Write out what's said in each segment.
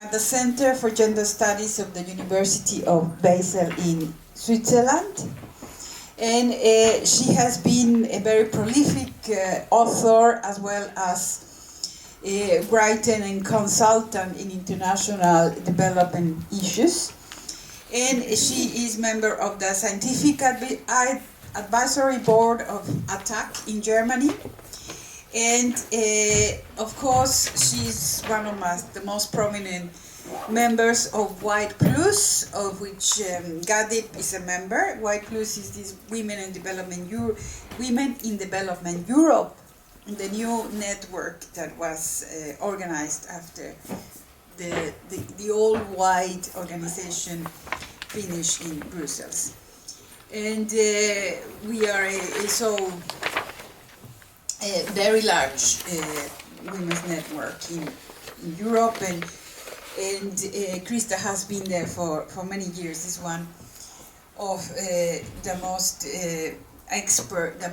at the Center for Gender Studies of the University of Basel in Switzerland. And she has been a very prolific author as well as a writer and consultant in international development issues. And she is member of the Scientific Advisory Board of ATTAC in Germany. And of course, she's one of the most prominent members of White Plus, of which Gadip is a member. White Plus is this Women in Development Europe, the new network that was organized after the old white organization finished in Brussels. And we are a very large women's network in Europe, and Christa has been there for many years. Is one of the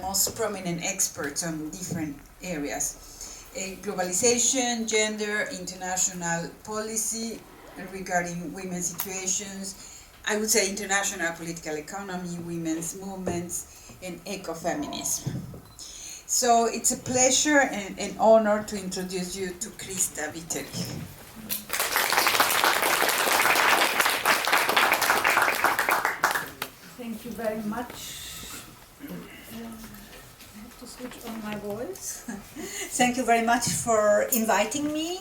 most prominent experts on different areas: globalization, gender, international policy regarding women's situations. I would say international political economy, women's movements, and ecofeminism. So it's a pleasure and an honor to introduce you to Christa Wichterich. Thank you very much. I have to switch on my voice. Thank you very much for inviting me.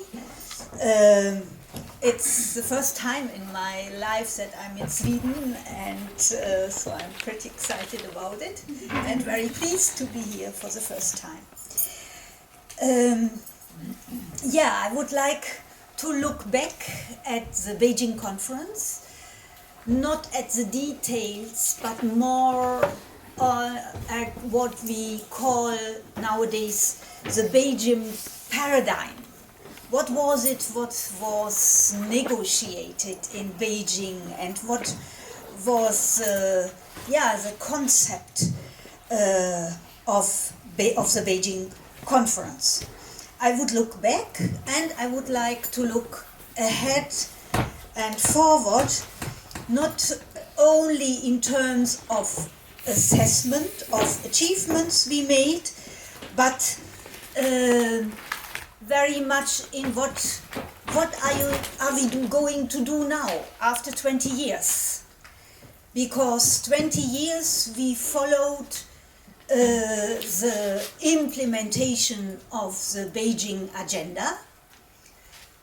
It's the first time in my life that I'm in Sweden, and so I'm pretty excited about it and very pleased to be here for the first time. I would like to look back at the Beijing conference, not at the details, but more at what we call nowadays the Beijing paradigm. What was it, what was negotiated in Beijing, and what was the concept of the Beijing conference? I would look back, and I would like to look ahead and forward, not only in terms of assessment of achievements we made, but very much in what are we going to do now after 20 years? Because 20 years we followed the implementation of the Beijing agenda,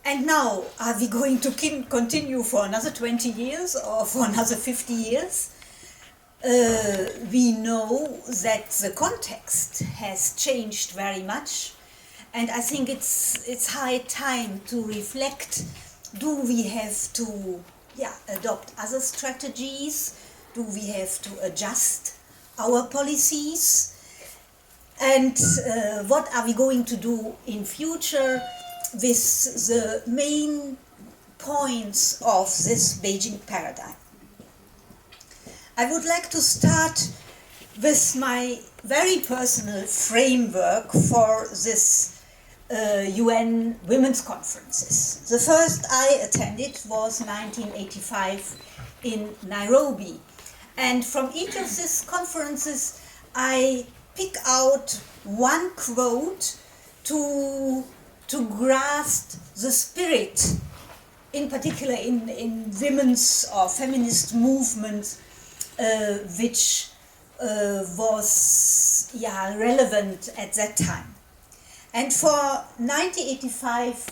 and now are we going to continue for another 20 years or for another 50 years? We know that the context has changed very much. And I think it's high time to reflect. Do we have to adopt other strategies? Do we have to adjust our policies? And what are we going to do in future with the main points of this Beijing paradigm? I would like to start with my very personal framework for this UN Women's Conferences. The first I attended was 1985 in Nairobi. And from each of these conferences, I pick out one quote to grasp the spirit, in particular in women's or feminist movements, which was relevant at that time. And for 1985,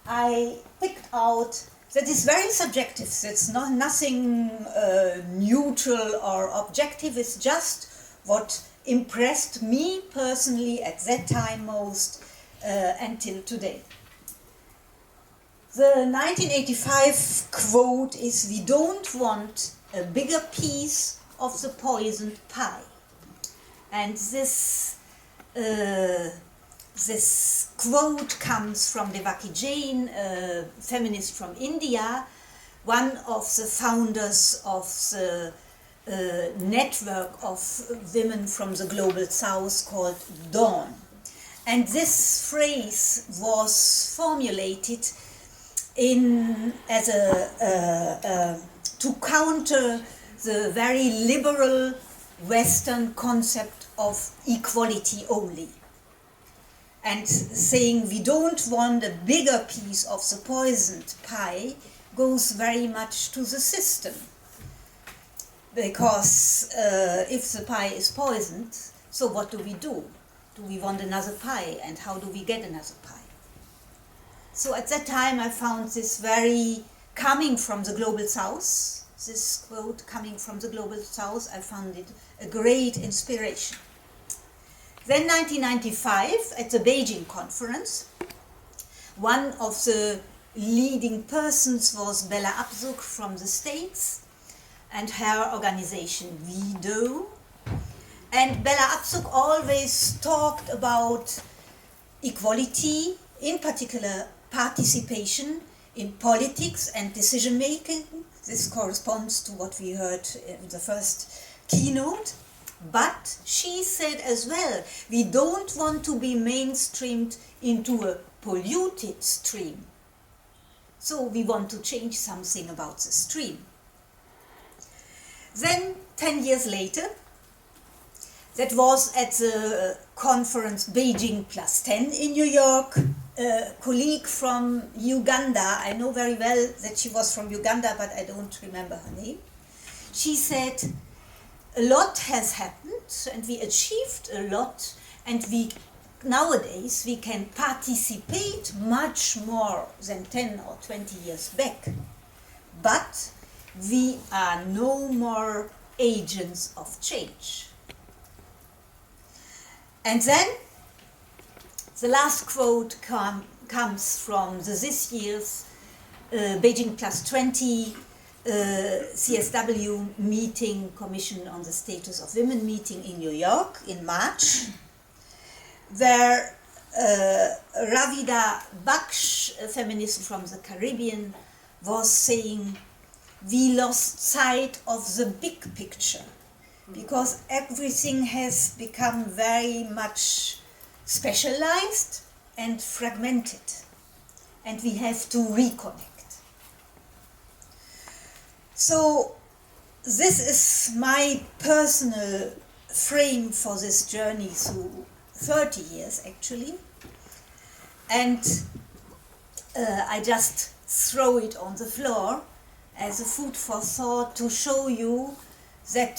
I picked out that is very subjective. It's nothing neutral or objective. It's just what impressed me personally at that time most until today. The 1985 quote is, "We don't want a bigger piece of the poisoned pie." And this quote comes from Devaki Jain, a feminist from India, one of the founders of the network of women from the global south called Dawn. And this phrase was formulated to counter the very liberal Western concept of equality only, and saying we don't want a bigger piece of the poisoned pie goes very much to the system. Because if the pie is poisoned, so what do we do? Do we want another pie, and how do we get another pie? So at that time I found this very coming from the Global South, this quote coming from the Global South, I found it a great inspiration. Then 1995 at the Beijing conference, one of the leading persons was Bella Abzug from the States and her organization WIDO. And Bella Abzug always talked about equality, in particular participation in politics and decision making. This corresponds to what we heard in the first keynote. But she said as well, we don't want to be mainstreamed into a polluted stream. So we want to change something about the stream. Then 10 years later, that was at the conference Beijing+10 in New York, a colleague from Uganda, I know very well that she was from Uganda, but I don't remember her name. She said, a lot has happened and we achieved a lot, and nowadays we can participate much more than 10 or 20 years back, but we are no more agents of change. And then the last quote comes from this year's Beijing+20 CSW meeting, Commission on the Status of Women meeting in New York in March, where Ravida Baksh, a feminist from the Caribbean, was saying, we lost sight of the big picture because everything has become very much specialized and fragmented, and we have to reconnect. So this is my personal frame for this journey through 30 years actually, and I just throw it on the floor as a food for thought to show you that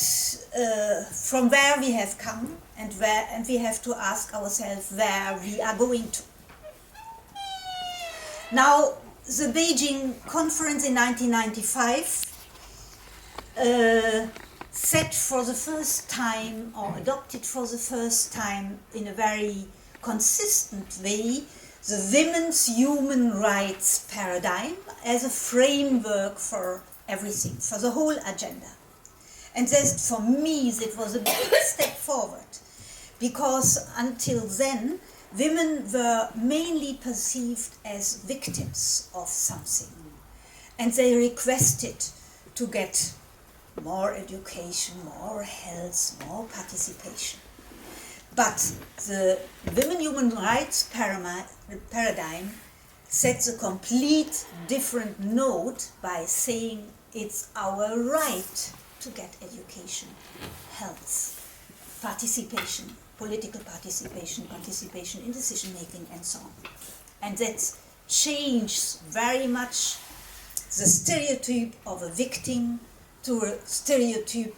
from where we have come and we have to ask ourselves where we are going to. Now, the Beijing conference in 1995 set for the first time, or adopted for the first time in a very consistent way, the women's human rights paradigm as a framework for everything, for the whole agenda. And that, for me, that was a big step forward, because until then, women were mainly perceived as victims of something, and they requested to get more education, more health, more participation. But the women human rights paradigm sets a complete different note by saying it's our right to get education, health, participation, political participation, participation in decision making, and so on. And that changed very much the stereotype of a victim to a stereotype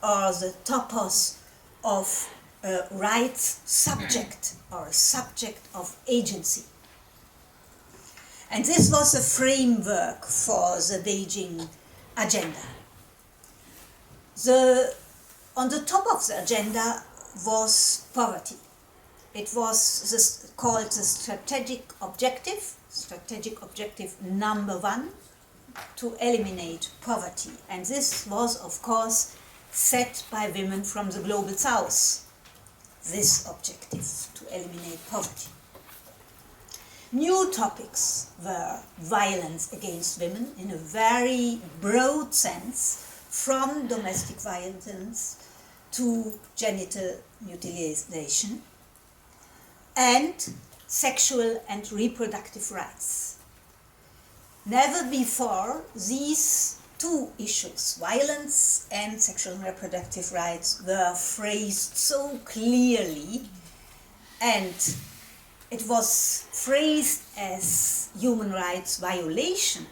or the topos of a rights subject or a subject of agency. And this was a framework for the Beijing agenda. On the top of the agenda was poverty. It was called the strategic objective number 1, to eliminate poverty. And this was, of course, set by women from the Global South, this objective, to eliminate poverty. New topics were violence against women in a very broad sense, from domestic violence to genital mutilation, and sexual and reproductive rights. Never before these two issues, violence and sexual and reproductive rights, were phrased so clearly, and it was phrased as human rights violation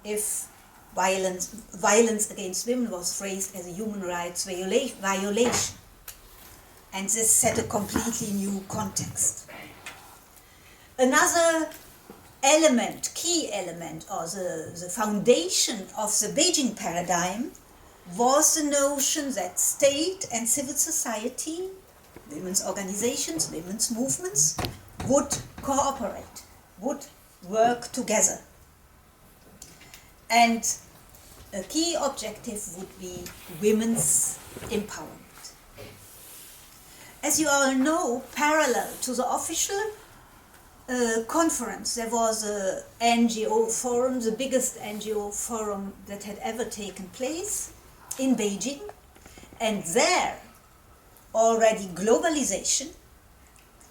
if violence against women was phrased as a human rights violation. And this set a completely new context. Another element, key element, or the foundation of the Beijing paradigm was the notion that state and civil society, women's organizations, women's movements, would cooperate, would work together. And a key objective would be women's empowerment. As you all know, parallel to the official conference, there was a NGO forum, the biggest NGO forum that had ever taken place in Beijing, and there already globalization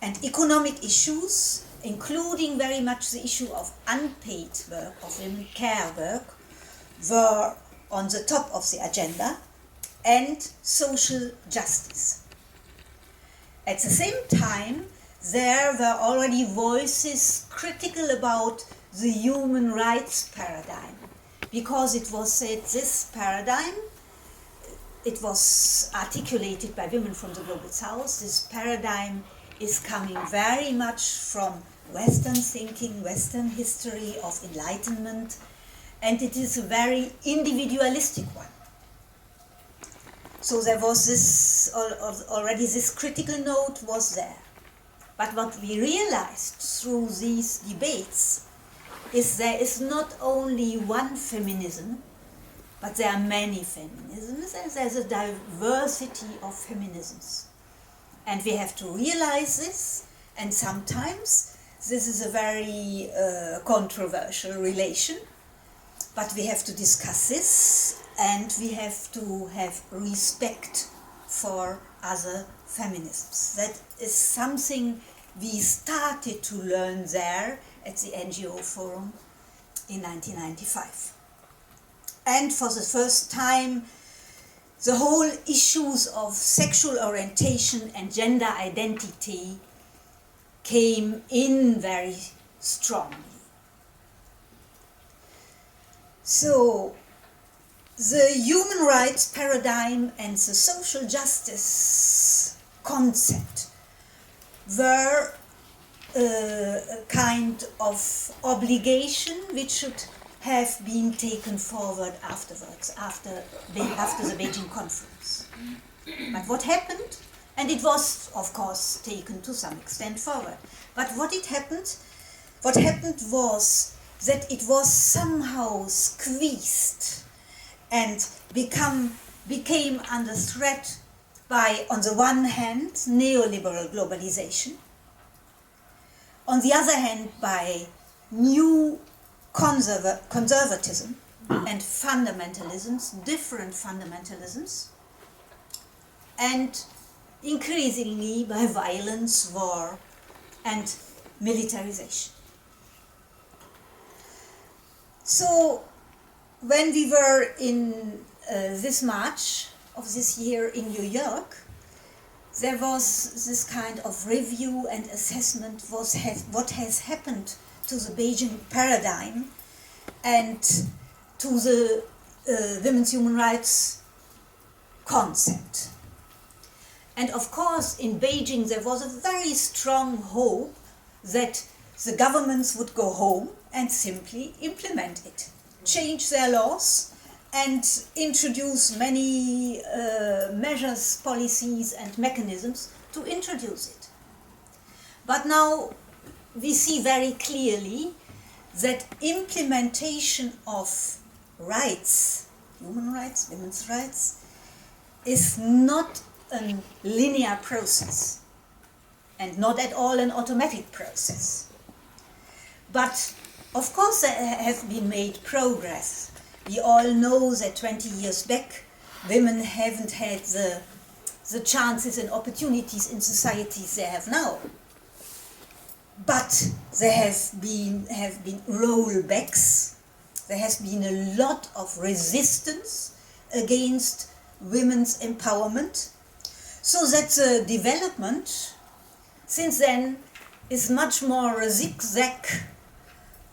and economic issues, including very much the issue of unpaid work, of women care work, were on the top of the agenda, and social justice. At the same time, there were already voices critical about the human rights paradigm, because it was said this paradigm, it was articulated by women from the Global South, this paradigm is coming very much from Western thinking, Western history of enlightenment, and it is a very individualistic one. So there was this, already this critical note was there. But what we realized through these debates is there is not only one feminism, but there are many feminisms, and there's a diversity of feminisms. And we have to realize this, and sometimes this is a very controversial relation, but we have to discuss this, and we have to have respect for other feminisms. That is something we started to learn there at the NGO Forum in 1995. And for the first time, the whole issues of sexual orientation and gender identity came in very strongly. So, the human rights paradigm and the social justice concept were a kind of obligation which should have been taken forward afterwards, after the Beijing conference. But what happened, and it was of course taken to some extent forward, but what happened was that it was somehow squeezed and became under threat by, on the one hand, neoliberal globalization, on the other hand, by new conservatism and fundamentalisms, different fundamentalisms, and increasingly by violence, war, and militarization. So, when we were in this March of this year in New York, there was this kind of review and assessment of what has happened to the Beijing paradigm and to the women's human rights concept. And of course, in Beijing, there was a very strong hope that the governments would go home and simply implement it, change their laws, and introduce many measures, policies, and mechanisms to introduce it. But now we see very clearly that implementation of rights, human rights, women's rights, is not a linear process and not at all an automatic process. But of course there have been made progress. We all know that 20 years back women haven't had the chances and opportunities in societies they have now. But there have been rollbacks. There has been a lot of resistance against women's empowerment, so that the development since then is much more a zigzag,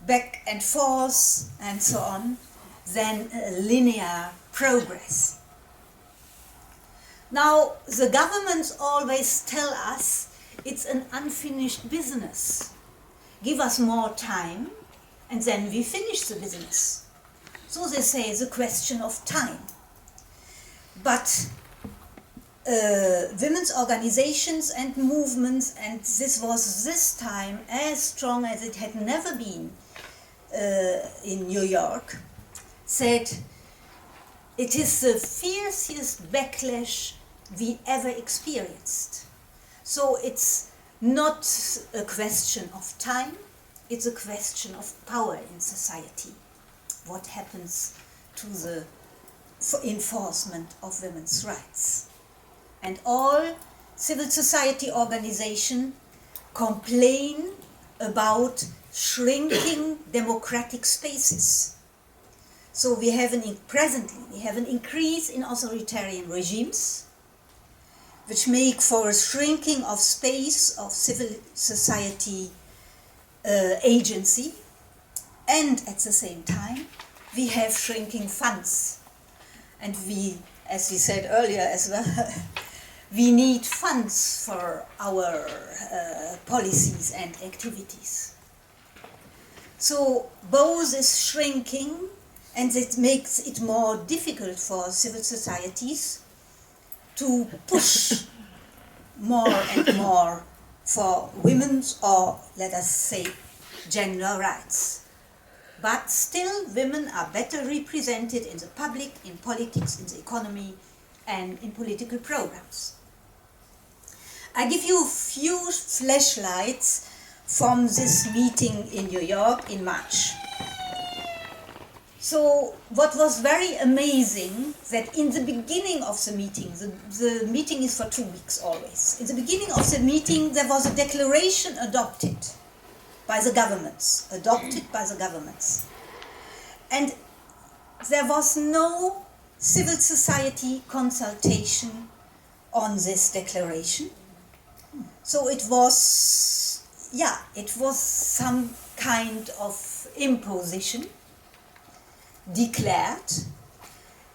back and forth and so on, than a linear progress. Now, the governments always tell us it's an unfinished business. Give us more time and then we finish the business. So they say it's a question of time. But women's organizations and movements, and this was this time as strong as it had never been in New York, said it is the fiercest backlash we ever experienced. So it's not a question of time, it's a question of power in society. What happens to the enforcement of women's rights? And all civil society organizations complain about shrinking democratic spaces. So presently we have an increase in authoritarian regimes, which make for a shrinking of space of civil society agency, and at the same time we have shrinking funds. And we, as we said earlier as well, we need funds for our policies and activities. So both is shrinking, and it makes it more difficult for civil societies to push more and more for women's, or let us say, gender rights. But still women are better represented in the public, in politics, in the economy, and in political programs. I give you a few flashlights from this meeting in New York in March. So what was very amazing, that in the beginning of the meeting, the meeting is for 2 weeks always, in the beginning of the meeting there was a declaration adopted by the governments, and there was no civil society consultation on this declaration. So it was some kind of imposition declared,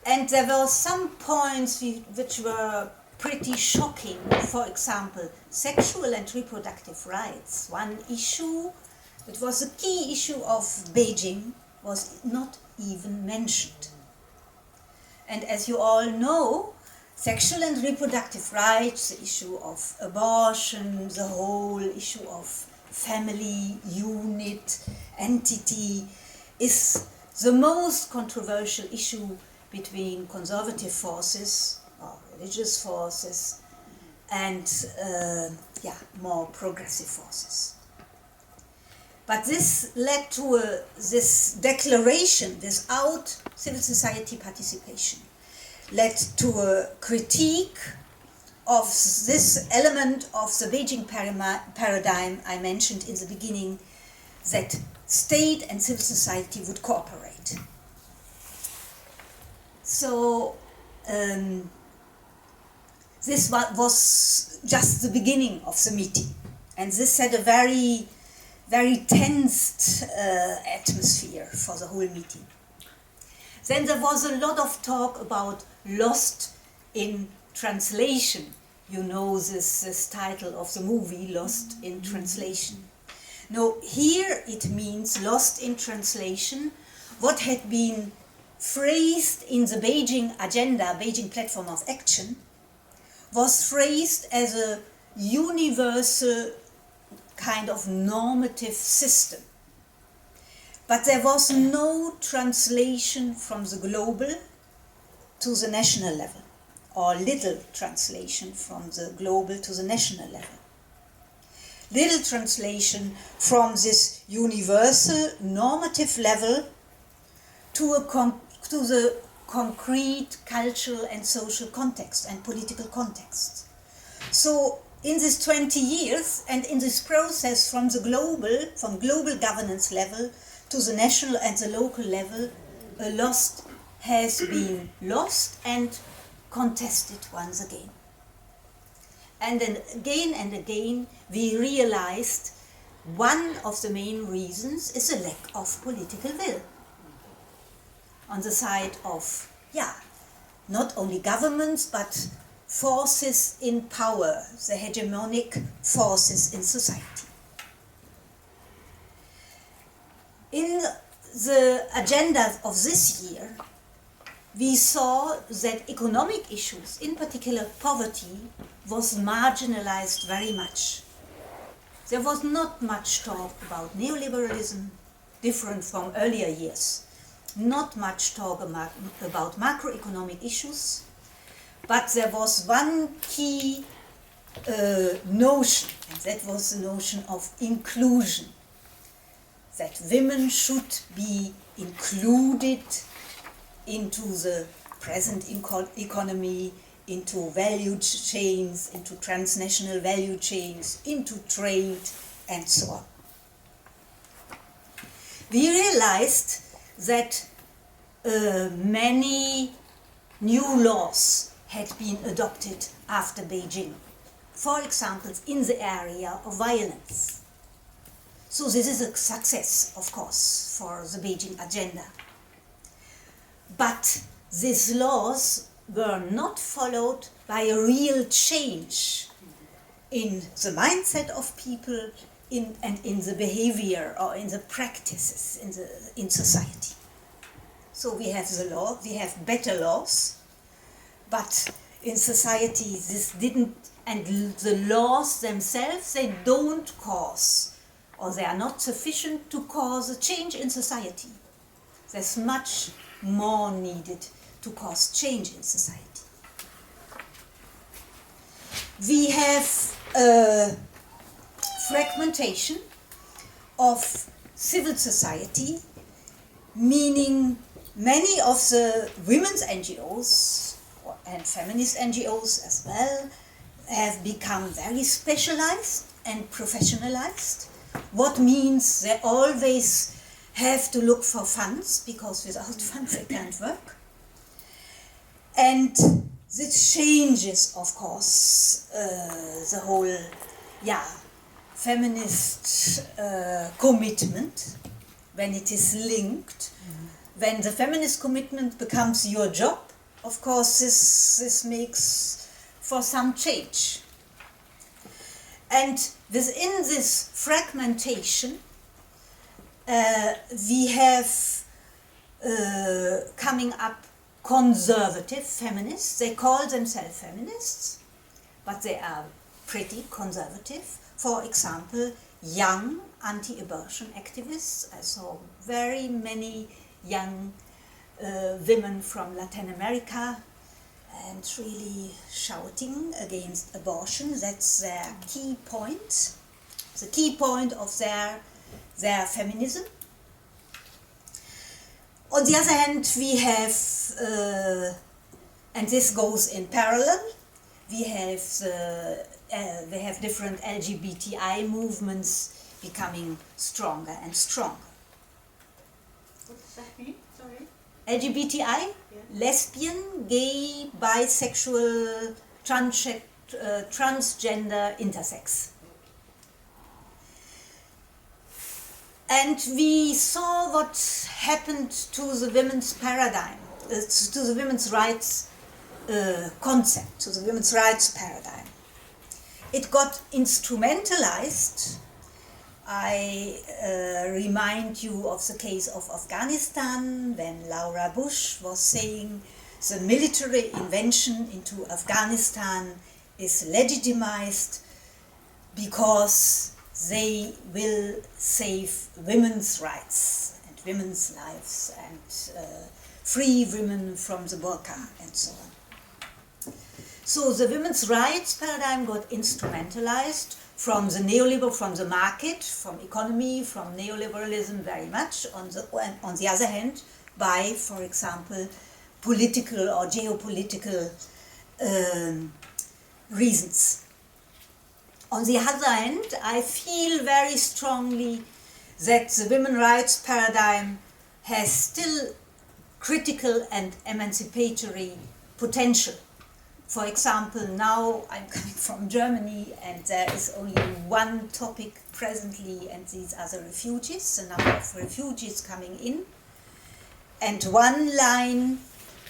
and there were some points which were pretty shocking. For example, sexual and reproductive rights. One issue, it was a key issue of Beijing, was not even mentioned. And as you all know, sexual and reproductive rights, the issue of abortion, the whole issue of family, unit, entity, is the most controversial issue between conservative forces, or religious forces, and more progressive forces. But this led to this declaration, without civil society participation, led to a critique of this element of the Beijing paradigm I mentioned in the beginning, that state and civil society would cooperate. So this was just the beginning of the meeting, and this had a very, very tensed atmosphere for the whole meeting. Then there was a lot of talk about lost in translation. You know this title of the movie, Lost in Translation. No, here it means lost in translation. What had been phrased in the Beijing agenda, Beijing Platform of Action, was phrased as a universal kind of normative system. But there was no translation from the global to the national level, or little translation from the global to the national level. Little translation from this universal normative level to the concrete cultural and social context and political context. So in these 20 years and in this process from global governance level to the national and the local level, a lot has been lost and contested once again. And then again, we realized one of the main reasons is a lack of political will on the side of, not only governments, but forces in power, the hegemonic forces in society. In the agenda of this year, we saw that economic issues, in particular poverty, was marginalized very much. There was not much talk about neoliberalism, different from earlier years. Not much talk about macroeconomic issues, but there was one key notion, and that was the notion of inclusion. That women should be included into the present economy, into value chains, into transnational value chains, into trade, and so on. We realized that many new laws had been adopted after Beijing, for example, in the area of violence. So this is a success, of course, for the Beijing agenda. But these laws were not followed by a real change in the mindset of people and in the behavior or in the practices in society. So we have the law, we have better laws, but in society this didn't, and the laws themselves, they don't cause, or they are not sufficient to cause a change in society. There's much more needed to cause change in society. We have fragmentation of civil society, meaning many of the women's NGOs and feminist NGOs as well have become very specialized and professionalized. What means they always have to look for funds, because without funds they can't work. And this changes, of course, the whole feminist commitment when it is linked. When the feminist commitment becomes your job, of course this makes for some change. And within this fragmentation, we have coming up conservative feminists. They call themselves feminists, but they are pretty conservative. For example, young anti-abortion activists. I saw very many young women from Latin America and really shouting against abortion. That's their key point, the key point of their feminism. On the other hand, we have, and this goes in parallel, we have different LGBTI movements becoming stronger and stronger. What does that mean? Sorry. LGBTI, yeah. Lesbian, gay, bisexual, transgender, intersex. And we saw what happened to the women's paradigm, to the women's rights concept, to the women's rights paradigm. It got instrumentalized. I remind you of the case of Afghanistan, when Laura Bush was saying the military intervention into Afghanistan is legitimized because they will save women's rights and women's lives and free women from the burqa and so on. So the women's rights paradigm got instrumentalized from the neoliberal, from the market, from economy, from neoliberalism very much, on the other hand, by, for example, political or geopolitical reasons. On the other hand, I feel very strongly that the women's rights paradigm has still critical and emancipatory potential. For example, now I'm coming from Germany and there is only one topic presently, and these are the refugees, the number of refugees coming in. And one line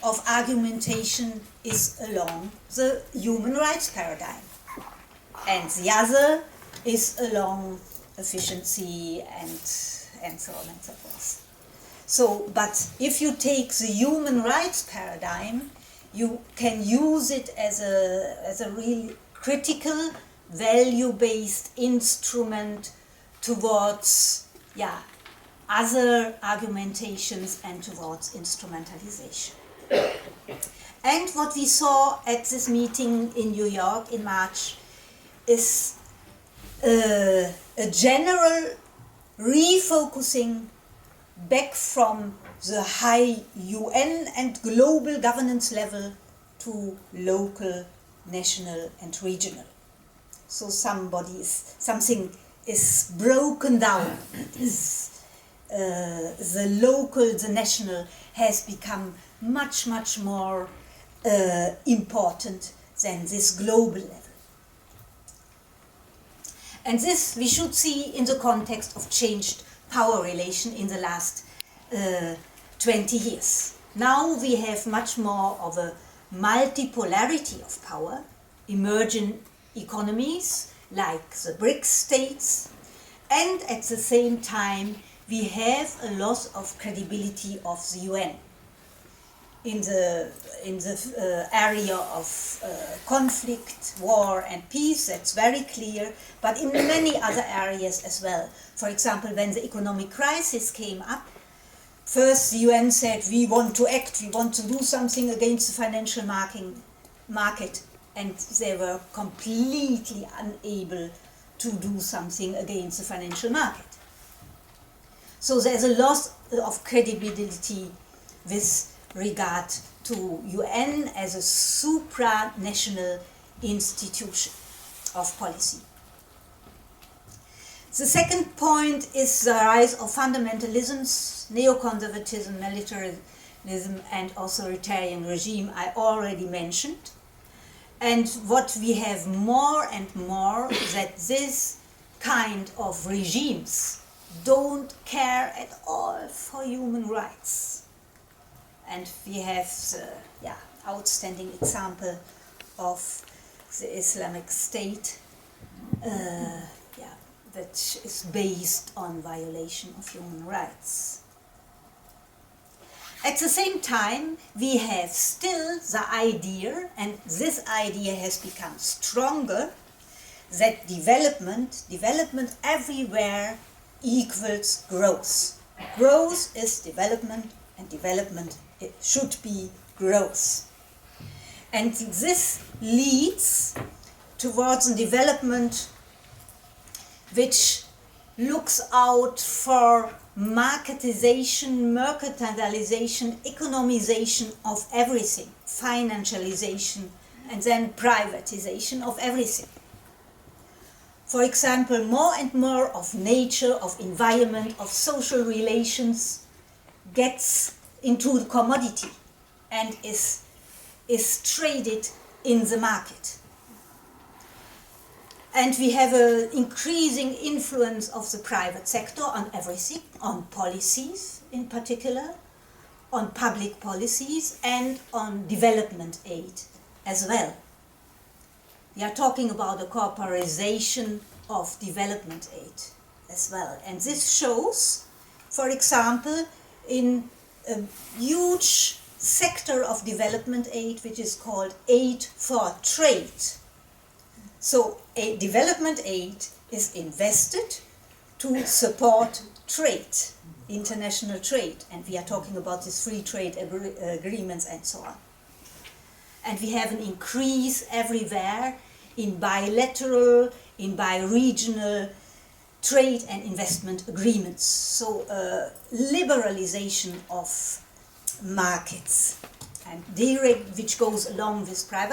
of argumentation is along the human rights paradigm. And the other is along efficiency and so on and so forth. So, but if you take the human rights paradigm, you can use it as a really critical, value-based instrument towards other argumentations and towards instrumentalization. And what we saw at this meeting in New York in March is a general refocusing back from the high UN and global governance level to local, national and regional. So something is broken down. The local, the national has become much, much more important than this global level. And this we should see in the context of changed power relation in the last 20 years. Now we have much more of a multipolarity of power, emerging economies like the BRICS states, and at the same time we have a loss of credibility of the UN. In the area of conflict, war and peace, that's very clear, but in many other areas as well. For example, when the economic crisis came up, first the UN said, we want to act, we want to do something against the financial market, and they were completely unable to do something against the financial market. So there's a loss of credibility with regard to UN as a supranational institution of policy. The second point is the rise of fundamentalisms, neoconservatism, militarism and authoritarian regime I already mentioned. And what we have more and more that this kind of regimes don't care at all for human rights. And we have the outstanding example of the Islamic State, which is based on violation of human rights. At the same time, we have still the idea, and this idea has become stronger, that development everywhere equals growth. Growth is development, and development it should be growth. And this leads towards a development which looks out for marketization, mercantilization, economization of everything, financialization, and then privatization of everything. For example, more and more of nature, of environment, of social relations gets into the commodity and is traded in the market. And we have an increasing influence of the private sector on everything, on policies in particular, on public policies and on development aid as well. We are talking about the corporatization of development aid as well. And this shows, for example, in a huge sector of development aid which is called aid for trade. So development aid is invested to support trade, international trade, and we are talking about these free trade agreements and so on. And we have an increase everywhere in bilateral, in bi-regional trade and investment agreements. So liberalization of markets, and direct, which goes along with private